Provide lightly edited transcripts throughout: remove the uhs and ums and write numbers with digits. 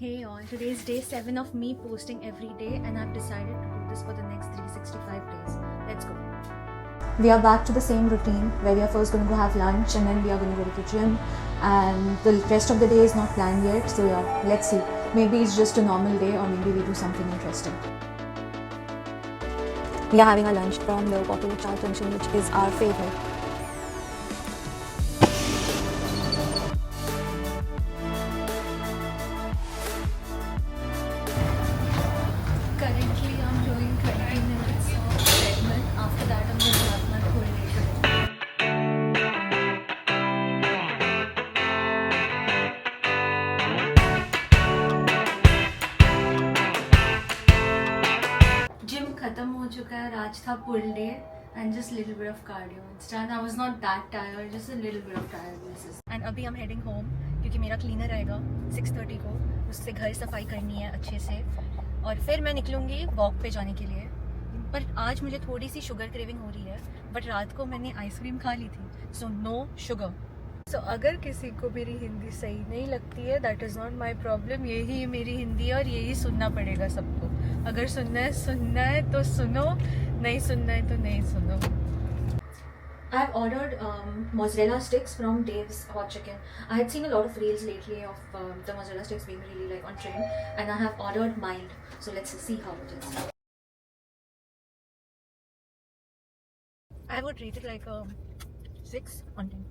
Hey all, today is day 7 of me posting every day and I've decided to do this for the next 365 days. Let's go. We are back to the same routine where we are first going to go have lunch and then we are going to go to the gym, and the rest of the day is not planned yet. So yeah, let's see. Maybe it's just a normal day or maybe we do something interesting. We are having our lunch from the popular Chai Junction, which is our favorite. Currently I'm doing 20 minutes of treadmill. After that I'm going to have my whole day today. Gym खत्म हो चुका है. आज था full day and just little bit of cardio. It's done. I was not that tired, just a little bit of tiredness. And अभी I'm heading home क्योंकि मेरा cleaner आएगा 6:30 को. उससे घर सफाई करनी है अच्छे से और फिर मैं निकलूंगी वॉक पे जाने के लिए. पर आज मुझे थोड़ी सी शुगर क्रेविंग हो रही है, बट रात को मैंने आइसक्रीम खा ली थी, सो नो शुगर. सो अगर किसी को मेरी हिंदी सही नहीं लगती है, that is not my problem. यही मेरी हिंदी है और यही सुनना पड़ेगा सबको. अगर सुनना है तो सुनो, नहीं सुनना है तो नहीं सुनो. I've ordered mozzarella sticks from Dave's Hot Chicken. I had seen a lot of reels lately of the mozzarella sticks being really like on trend, and I have ordered mild. So let's see how it is. I would rate it like a 6 on 10.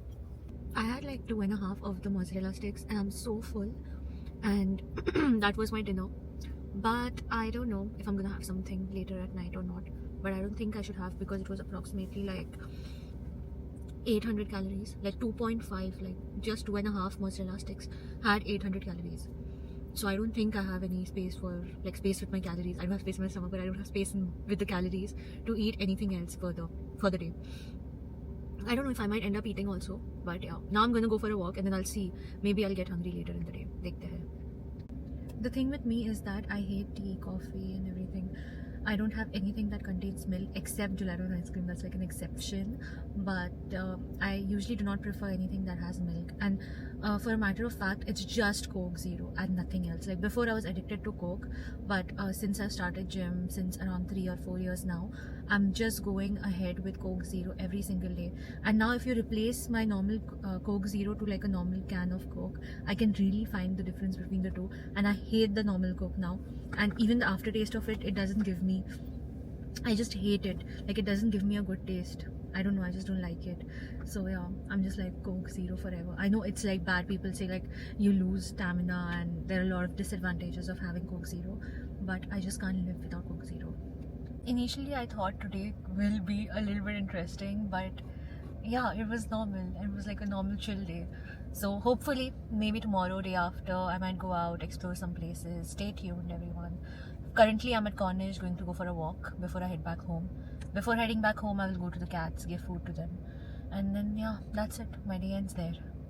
I had like 2.5 of the mozzarella sticks and I'm so full, and that was my dinner. But I don't know if I'm gonna have something later at night or not. But I don't think I should have, because it was approximately like 800 calories, like 2.5, like just 2.5 mozzarella sticks had 800 calories. So I don't think I have any space for like space with my calories. I don't have space in my stomach, but I don't have space with the calories to eat anything else for the day. I don't know if I might end up eating also, but yeah, now I'm gonna go for a walk and then I'll see. Maybe I'll get hungry later in the day. Dekhte hain. The thing with me is that I hate tea, coffee and everything. I don't have anything that contains milk except gelato and ice cream. That's like an exception, but I usually do not prefer anything that has milk. And for a matter of fact, it's just Coke Zero and nothing else. Like before I was addicted to Coke, but since I started gym since around 3 or 4 years now, I'm just going ahead with Coke Zero every single day. And now if you replace my normal Coke Zero to like a normal can of Coke, I can really find the difference between the two. And I hate the normal Coke now, and even the aftertaste of it doesn't give me, I just hate it. Like it doesn't give me a good taste. I don't know, I just don't like it. So yeah, I'm just like Coke Zero forever. I know it's like bad, people say like you lose stamina and there are a lot of disadvantages of having Coke Zero, but I just can't live without Coke Zero. Initially I thought today will be a little bit interesting, but yeah, it was normal. It was like a normal chill day. So hopefully maybe tomorrow, day after, I might go out, explore some places. Stay tuned everyone. Currently I'm at Cornish going to go for a walk before I head back home. Before heading back home, I will go to the cats, give food to them, and then yeah, that's it. My day ends there.